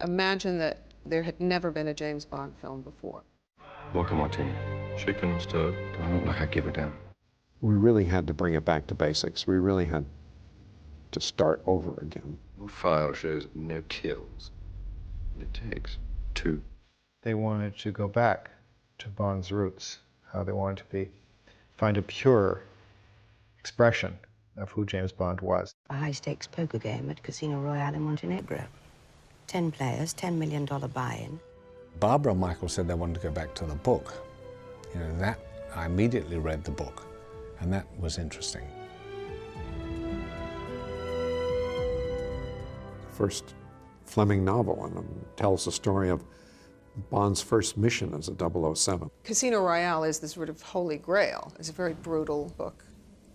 Imagine that there had never been a James Bond film before. Vodka martini. Shaken and stirred. Do I look like I give a damn? We really had to bring it back to basics. We really had to start over again. Your file shows no kills. It takes 2. They wanted to go back to Bond's roots, how they wanted to find a pure expression of who James Bond was. A high-stakes poker game at Casino Royale in Montenegro. 10 players, $10 million buy-in. Barbara and Michael said they wanted to go back to the book. You know, that, I immediately read the book, and that was interesting. First Fleming novel, and tells the story of Bond's first mission as a 007. Casino Royale is the sort of holy grail. It's a very brutal book.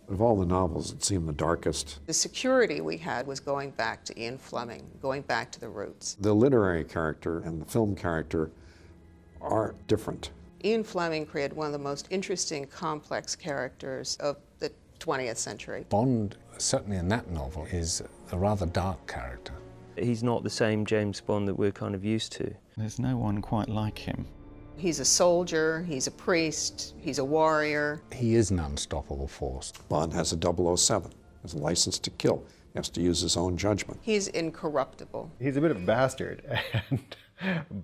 Of all the novels, it seemed the darkest. The security we had was going back to Ian Fleming, going back to the roots. The literary character and the film character are different. Ian Fleming created one of the most interesting, complex characters of the 20th century. Bond, certainly in that novel, is a rather dark character. He's not the same James Bond that we're kind of used to. There's no one quite like him. He's a soldier, he's a priest, he's a warrior. He is an unstoppable force. Bond has a 007, has a license to kill. He has to use his own judgment. He's incorruptible. He's a bit of a bastard,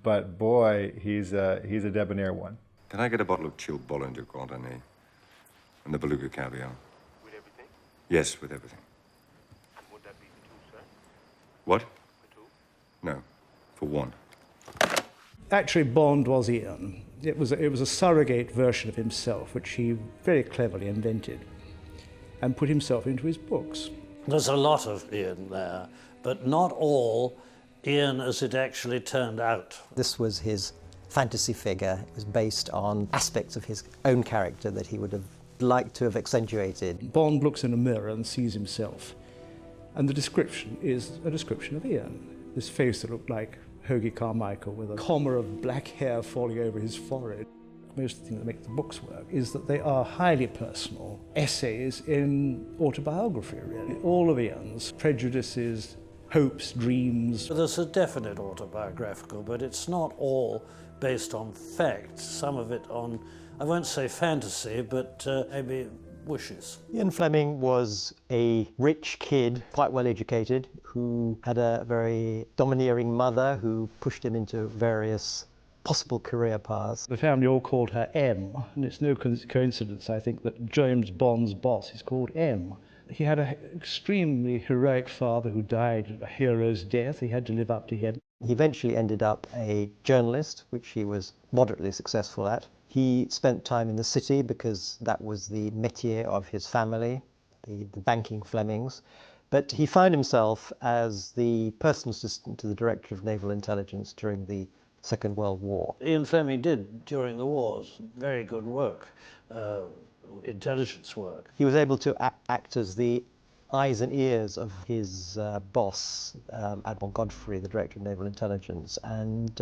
but boy, he's a debonair one. Can I get a bottle of chilled Bollinger Grand Année? And the Beluga caviar? With everything? Yes, with everything. And would that be for 2, sir? What? For 2? No, for 1. Actually, Bond was Ian. It was a surrogate version of himself, which he very cleverly invented and put himself into his books. There's a lot of Ian there, but not all Ian as it actually turned out. This was his fantasy figure. It was based on aspects of his own character that he would have liked to have accentuated. Bond looks in a mirror and sees himself, and the description is a description of Ian. This face that looked like Hoagie Carmichael with a comma of black hair falling over his forehead. Most of the thing that makes the books work is that they are highly personal essays in autobiography, really. All of Ian's prejudices, hopes, dreams. There's a definite autobiographical, but it's not all based on fact. Some of it on, I won't say fantasy, but maybe wishes. Ian Fleming was a rich kid, quite well educated, who had a very domineering mother who pushed him into various possible career paths. The family all called her M, and it's no coincidence, I think, that James Bond's boss is called M. He had an extremely heroic father who died a hero's death. He had to live up to him. He eventually ended up a journalist, which he was moderately successful at. He spent time in the city because that was the métier of his family, the banking Flemings. But he found himself as the personal assistant to the Director of Naval Intelligence during the Second World War. Ian Fleming did, during the wars, very good work, intelligence work. He was able to act as the eyes and ears of his boss, Admiral Godfrey, the Director of Naval Intelligence, and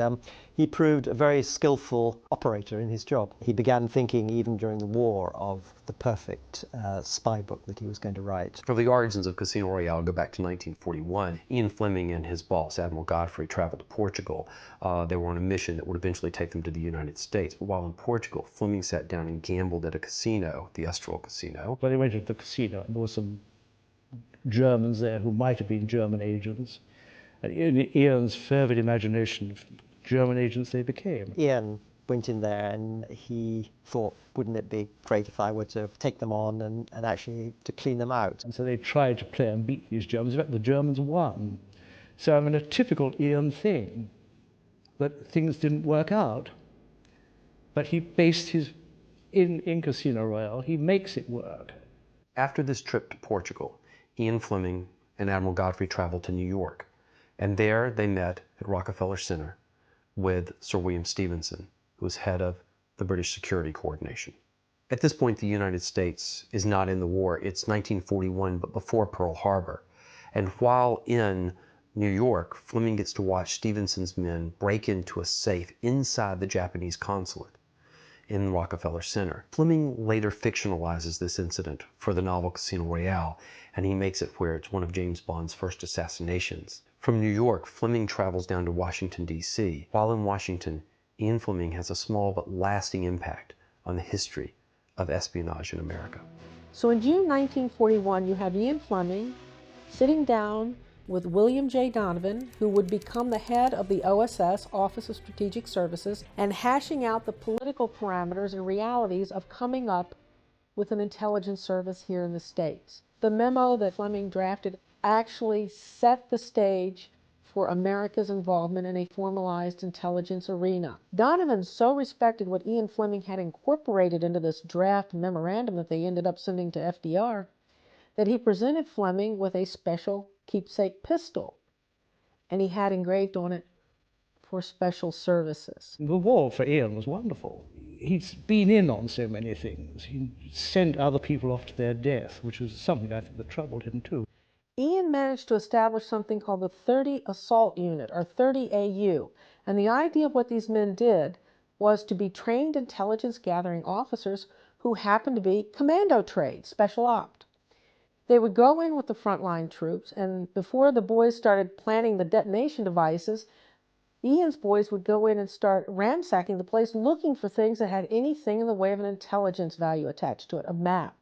he proved a very skillful operator in his job. He began thinking, even during the war, of the perfect spy book that he was going to write. For the origins of Casino Royale go back to 1941. Ian Fleming and his boss, Admiral Godfrey, traveled to Portugal. They were on a mission that would eventually take them to the United States. But while in Portugal, Fleming sat down and gambled at a casino, the Estoril Casino. When they went to the casino, there were some Germans there who might have been German agents. And in Ian's fervid imagination, German agents they became. Ian went in there and he thought, wouldn't it be great if I were to take them on and actually to clean them out? And so they tried to play and beat these Germans. In fact, the Germans won. So I mean, a typical Ian thing, that things didn't work out. But he based his, in Casino Royale, he makes it work. After this trip to Portugal, Ian Fleming and Admiral Godfrey traveled to New York, and there they met at Rockefeller Center with Sir William Stevenson, who was head of the British Security Coordination. At this point, the United States is not in the war. It's 1941, but before Pearl Harbor. And while in New York, Fleming gets to watch Stevenson's men break into a safe inside the Japanese consulate in Rockefeller Center. Fleming later fictionalizes this incident for the novel Casino Royale, and he makes it where it's one of James Bond's first assassinations. From New York, Fleming travels down to Washington, D.C. While in Washington, Ian Fleming has a small but lasting impact on the history of espionage in America. So in June 1941, you have Ian Fleming sitting down with William J. Donovan, who would become the head of the OSS, Office of Strategic Services, and hashing out the political parameters and realities of coming up with an intelligence service here in the States. The memo that Fleming drafted actually set the stage for America's involvement in a formalized intelligence arena. Donovan so respected what Ian Fleming had incorporated into this draft memorandum that they ended up sending to FDR that he presented Fleming with a special keepsake pistol, and he had engraved on it, "For special services." The war for Ian was wonderful. He's been in on so many things. He sent other people off to their death, which was something I think that troubled him too. Ian managed to establish something called the 30 Assault Unit, or 30 AU, and the idea of what these men did was to be trained intelligence gathering officers who happened to be commando trade, special ops. They would go in with the frontline troops, and before the boys started planning the detonation devices, Ian's boys would go in and start ransacking the place looking for things that had anything in the way of an intelligence value attached to it, a map,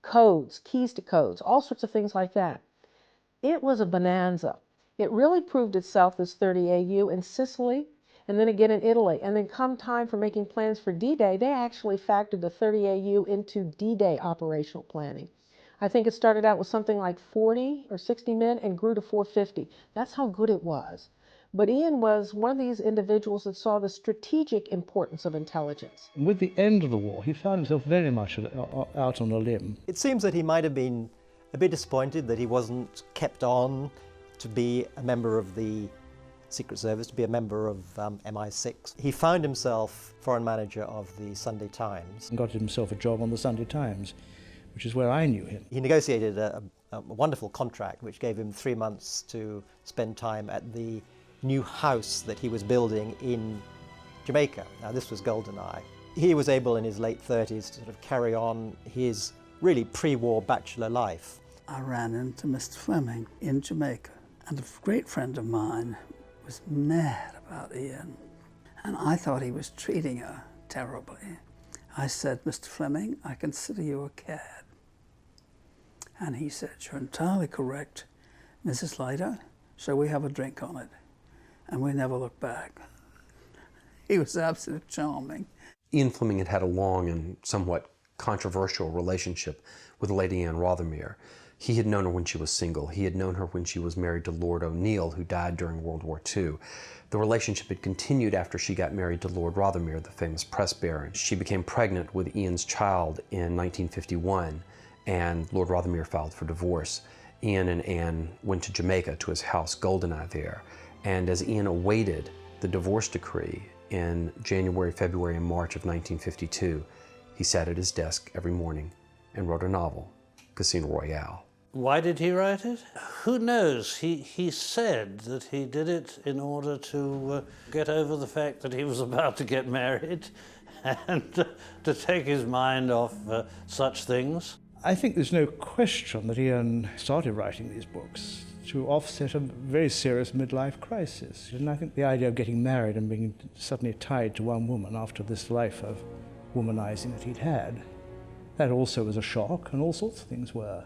codes, keys to codes, all sorts of things like that. It was a bonanza. It really proved itself, this 30 AU, in Sicily, and then again in Italy. And then come time for making plans for D-Day, they actually factored the 30 AU into D-Day operational planning. I think it started out with something like 40 or 60 men and grew to 450. That's how good it was. But Ian was one of these individuals that saw the strategic importance of intelligence. And with the end of the war, he found himself very much out on a limb. It seems that he might have been a bit disappointed that he wasn't kept on to be a member of the Secret Service, to be a member of MI6. He found himself foreign manager of the Sunday Times. And got himself a job on the Sunday Times, which is where I knew him. He negotiated a wonderful contract which gave him 3 months to spend time at the new house that he was building in Jamaica. Now this was GoldenEye. He was able in his late 30s to sort of carry on his really pre-war bachelor life. I ran into Mr. Fleming in Jamaica, and a great friend of mine was mad about Ian, and I thought he was treating her terribly. I said, "Mr. Fleming, I consider you a cad." And he said, "You're entirely correct, Mrs. Leiter, shall we have a drink on it?" And we never looked back. He was absolutely charming. Ian Fleming had had a long and somewhat controversial relationship with Lady Anne Rothermere. He had known her when she was single. He had known her when she was married to Lord O'Neill, who died during World War II. The relationship had continued after she got married to Lord Rothermere, the famous press baron. She became pregnant with Ian's child in 1951, and Lord Rothermere filed for divorce. Ian and Anne went to Jamaica, to his house, GoldenEye there, and as Ian awaited the divorce decree in January, February, and March of 1952, he sat at his desk every morning and wrote a novel, Casino Royale. Why did he write it? Who knows? He said that he did it in order to get over the fact that he was about to get married and to take his mind off such things. I think there's no question that Ian started writing these books to offset a very serious midlife crisis. And I think the idea of getting married and being suddenly tied to one woman after this life of womanizing that he'd had, that also was a shock, and all sorts of things were.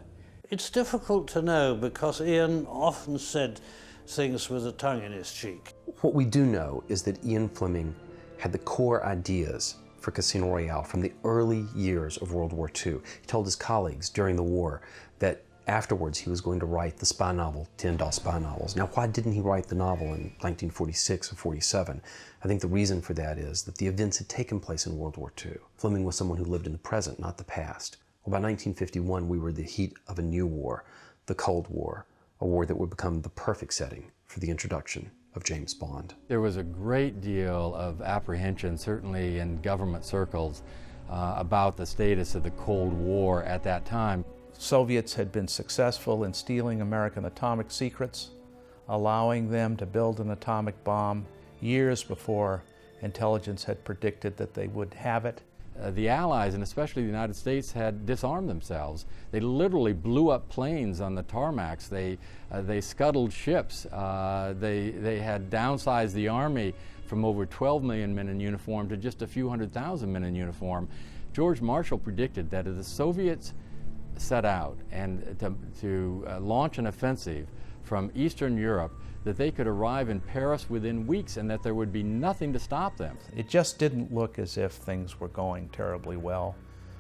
It's difficult to know because Ian often said things with a tongue in his cheek. What we do know is that Ian Fleming had the core ideas for Casino Royale from the early years of World War II. He told his colleagues during the war that afterwards he was going to write the spy novel, 10 DOS spy novels. Now, why didn't he write the novel in 1946 or 47? I think the reason for that is that the events had taken place in World War II. Fleming was someone who lived in the present, not the past. Well, by 1951, we were at the heat of a new war, the Cold War, a war that would become the perfect setting for the introduction of James Bond. There was a great deal of apprehension, certainly in government circles, about the status of the Cold War at that time. Soviets had been successful in stealing American atomic secrets, allowing them to build an atomic bomb years before intelligence had predicted that they would have it. the Allies, and especially the United States, had disarmed themselves. They literally blew up planes on the tarmacs. They scuttled ships. They had downsized the army from over 12 million men in uniform to just a few 100,000 men in uniform. George Marshall predicted that if the Soviets set out and to launch an offensive from Eastern Europe, that they could arrive in Paris within weeks and that there would be nothing to stop them. It just didn't look as if things were going terribly well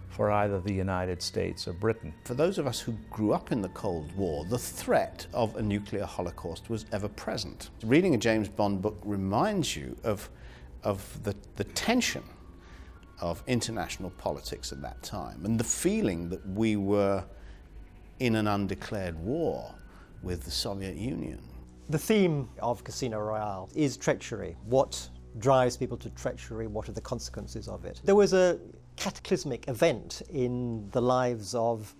for either the United States or Britain. For those of us who grew up in the Cold War, the threat of a nuclear holocaust was ever present. Reading a James Bond book reminds you of the tension of international politics at that time and the feeling that we were in an undeclared war with the Soviet Union. The theme of Casino Royale is treachery. What drives people to treachery? What are the consequences of it? There was a cataclysmic event in the lives of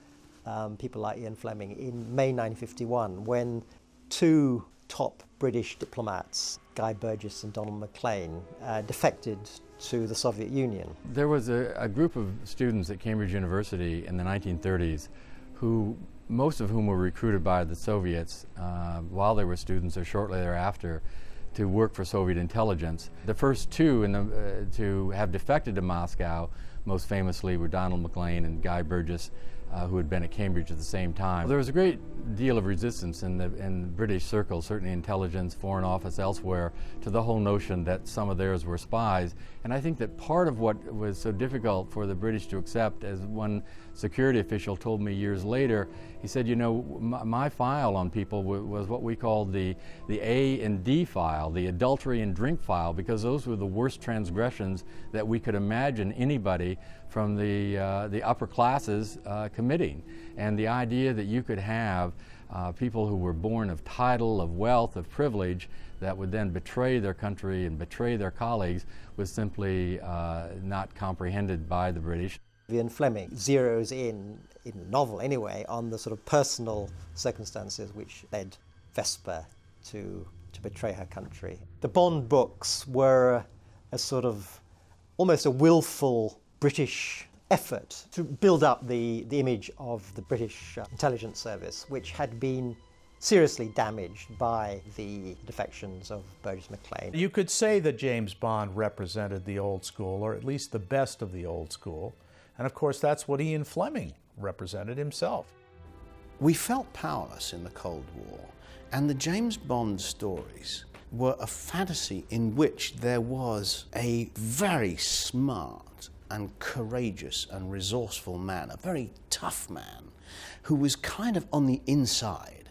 people like Ian Fleming in May 1951 when two top British diplomats, Guy Burgess and Donald Maclean, defected to the Soviet Union. There was a group of students at Cambridge University in the 1930s who, most of whom were recruited by the Soviets while they were students or shortly thereafter to work for Soviet intelligence. The first two to have defected to Moscow, most famously, were Donald Maclean and Guy Burgess, who had been at Cambridge at the same time. There was a great deal of resistance in British circles, certainly intelligence, Foreign Office, elsewhere, to the whole notion that some of theirs were spies. And I think that part of what was so difficult for the British to accept, as one security official told me years later, he said, you know, my file on people was what we called the A and D file, the adultery and drink file, because those were the worst transgressions that we could imagine anybody from the upper classes committing. And the idea that you could have people who were born of title, of wealth, of privilege, that would then betray their country and betray their colleagues was simply not comprehended by the British. Ian Fleming zeroes in the novel anyway, on the sort of personal circumstances which led Vesper to betray her country. The Bond books were a sort of almost a willful British effort to build up the image of the British intelligence service, which had been seriously damaged by the defections of Burgess Maclean. You could say that James Bond represented the old school, or at least the best of the old school. And of course, that's what Ian Fleming represented himself. We felt powerless in the Cold War, and the James Bond stories were a fantasy in which there was a very smart and courageous and resourceful man, a very tough man, who was kind of on the inside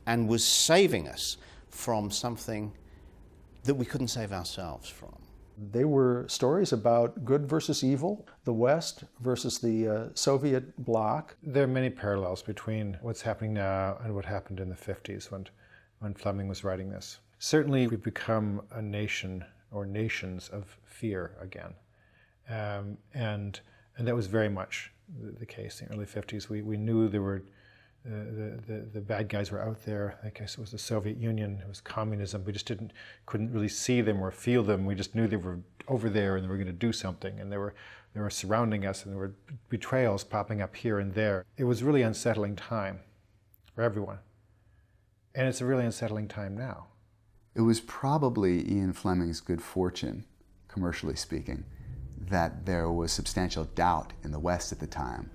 and was saving us from something that we couldn't save ourselves from. They were stories about good versus evil, the West versus the Soviet bloc. There are many parallels between what's happening now and what happened in the 50s when Fleming was writing this. Certainly we've become a nation or nations of fear again. And that was very much the case in the early 50s. We knew there were the bad guys were out there. I guess it was the Soviet Union, it was communism. We just couldn't really see them or feel them. We just knew they were over there and they were going to do something, and they were surrounding us, and there were betrayals popping up here and there. It was a really unsettling time for everyone, and it's a really unsettling time now. It was probably Ian Fleming's good fortune, commercially speaking, that there was substantial doubt in the West at the time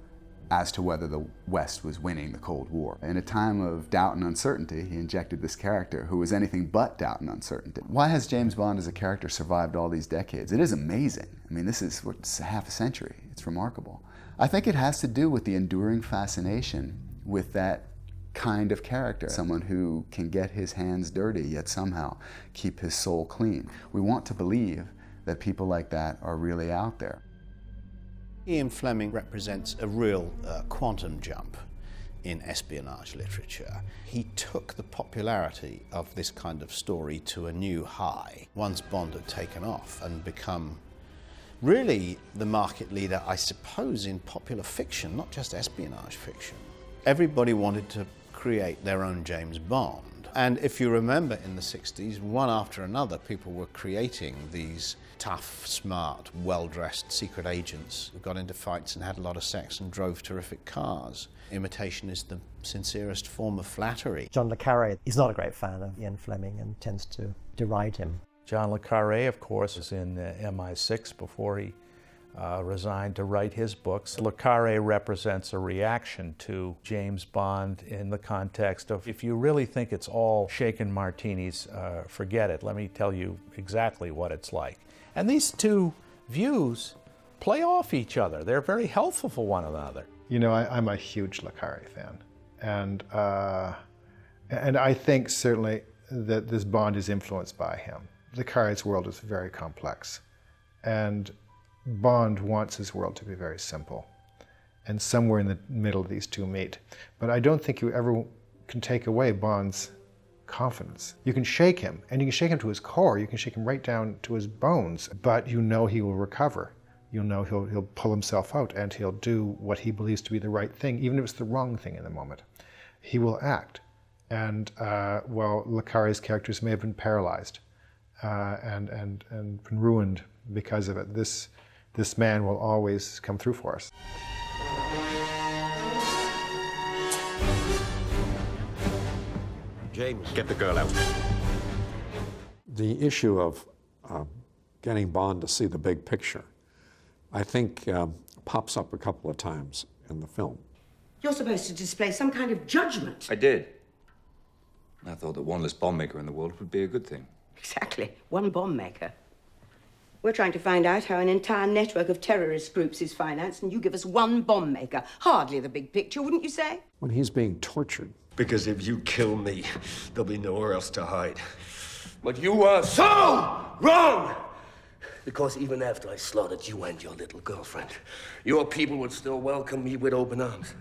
as to whether the West was winning the Cold War. In a time of doubt and uncertainty, he injected this character who was anything but doubt and uncertainty. Why has James Bond as a character survived all these decades? It is amazing. I mean, this is what's half a century. It's remarkable. I think it has to do with the enduring fascination with that kind of character, someone who can get his hands dirty yet somehow keep his soul clean. We want to believe that people like that are really out there. Ian Fleming represents a real quantum jump in espionage literature. He took the popularity of this kind of story to a new high once Bond had taken off and become really the market leader, I suppose, in popular fiction, not just espionage fiction. Everybody wanted to create their own James Bond. And if you remember in the 60s, one after another, people were creating these tough, smart, well-dressed secret agents who got into fights and had a lot of sex and drove terrific cars. Imitation is the sincerest form of flattery. John le Carré is not a great fan of Ian Fleming and tends to deride him. John le Carré, of course, was in MI6 before he resigned to write his books. Le Carré represents a reaction to James Bond in the context of, if you really think it's all shaken martinis, forget it. Let me tell you exactly what it's like. And these two views play off each other. They're very helpful for one another. You know, I'm a huge le Carré fan. And I think certainly that this Bond is influenced by him. Le Carré's world is very complex. And Bond wants his world to be very simple. And somewhere in the middle these two meet. But I don't think you ever can take away Bond's confidence. You can shake him, and you can shake him to his core. You can shake him right down to his bones. But you know he will recover. You know he'll pull himself out, and he'll do what he believes to be the right thing, even if it's the wrong thing in the moment. He will act. And well, le Carré's characters may have been paralyzed and been ruined because of it. This man will always come through for us. James, get the girl out. The issue of getting Bond to see the big picture, I think, pops up a couple of times in the film. You're supposed to display some kind of judgment. I did. I thought that one less bomb maker in the world would be a good thing. Exactly. One bomb maker. We're trying to find out how an entire network of terrorist groups is financed, and you give us one bomb maker. Hardly the big picture, wouldn't you say? When he's being tortured. Because if you kill me, there'll be nowhere else to hide. But you are so wrong! Because even after I slaughtered you and your little girlfriend, your people would still welcome me with open arms.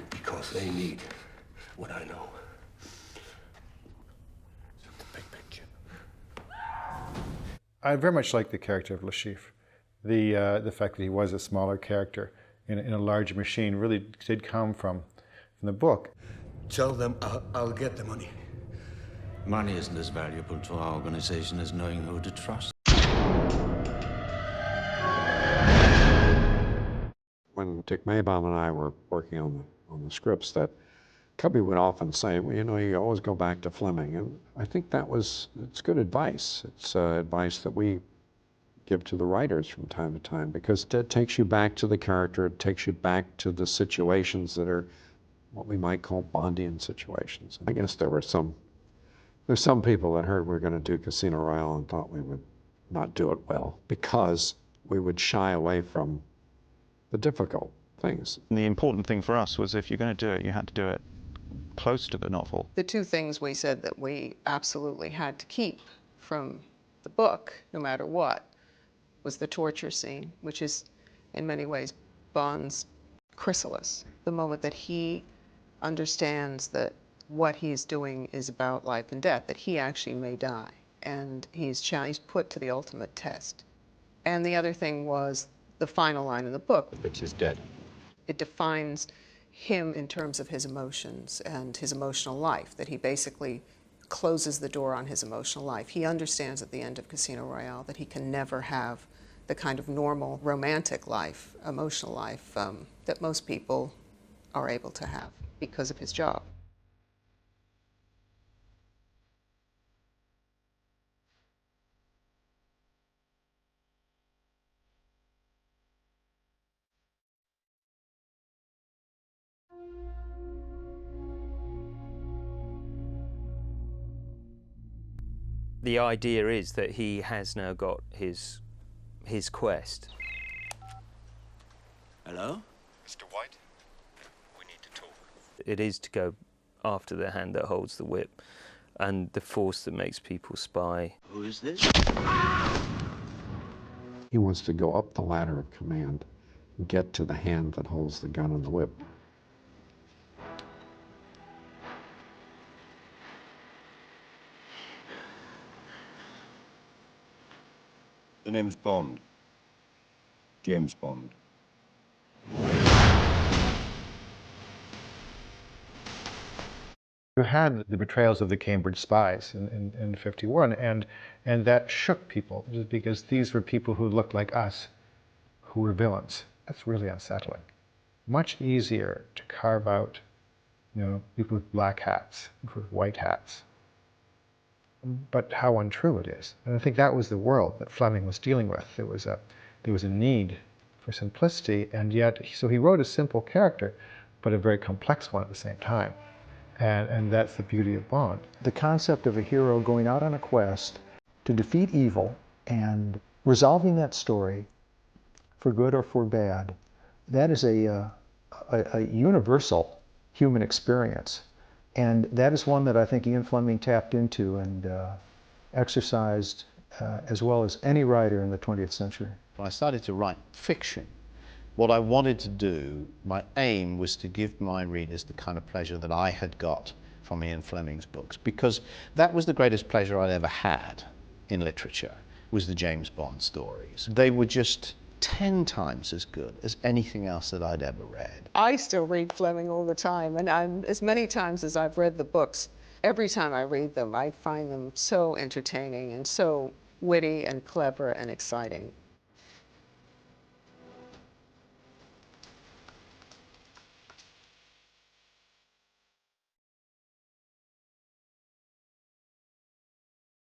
Because they need what I know. The big picture. I very much like the character of Le Chiffre. The fact that he was a smaller character in a larger machine really did come from the book. Tell them I'll get the money. Money isn't as valuable to our organization as knowing who to trust. When Dick Maybaum and I were working on the scripts, that Cubby would often say, well, you know, you always go back to Fleming. And I think it's good advice. It's advice that we give to the writers from time to time, because it takes you back to the character, it takes you back to the situations that are what we might call Bondian situations. I guess there's some people that heard we were going to do Casino Royale and thought we would not do it well because we would shy away from the difficult things. And the important thing for us was, if you're going to do it, you had to do it close to the novel. The two things we said that we absolutely had to keep from the book, no matter what, was the torture scene, which is in many ways Bond's chrysalis. The moment that he understands that what he's doing is about life and death, that he actually may die, and he's put to the ultimate test. And the other thing was the final line in the book. Bitch is dead. It defines him in terms of his emotions and his emotional life, that he basically closes the door on his emotional life. He understands at the end of Casino Royale that he can never have the kind of normal romantic life, emotional life, that most people are able to have because of his job. The idea is that he has now got his quest. Hello? Mr. White? We need to talk. It is to go after the hand that holds the whip and the force that makes people spy. Who is this? He wants to go up the ladder of command and get to the hand that holds the gun and the whip. The name's Bond. James Bond. You had the betrayals of the Cambridge spies in 51, and that shook people, just because these were people who looked like us, who were villains. That's really unsettling. Much easier to carve out, people with black hats, with white hats. But how untrue it is. And I think that was the world that Fleming was dealing with. There was a need for simplicity, and yet, so he wrote a simple character, but a very complex one at the same time. And that's the beauty of Bond. The concept of a hero going out on a quest to defeat evil and resolving that story for good or for bad, that is a universal human experience. And that is one that I think Ian Fleming tapped into and exercised as well as any writer in the 20th century. When I started to write fiction, what I wanted to do, my aim was to give my readers the kind of pleasure that I had got from Ian Fleming's books, because that was the greatest pleasure I'd ever had in literature, was the James Bond stories. They were just 10 times as good as anything else that I'd ever read. I still read Fleming all the time, and as many times as I've read the books, every time I read them, I find them so entertaining and so witty and clever and exciting.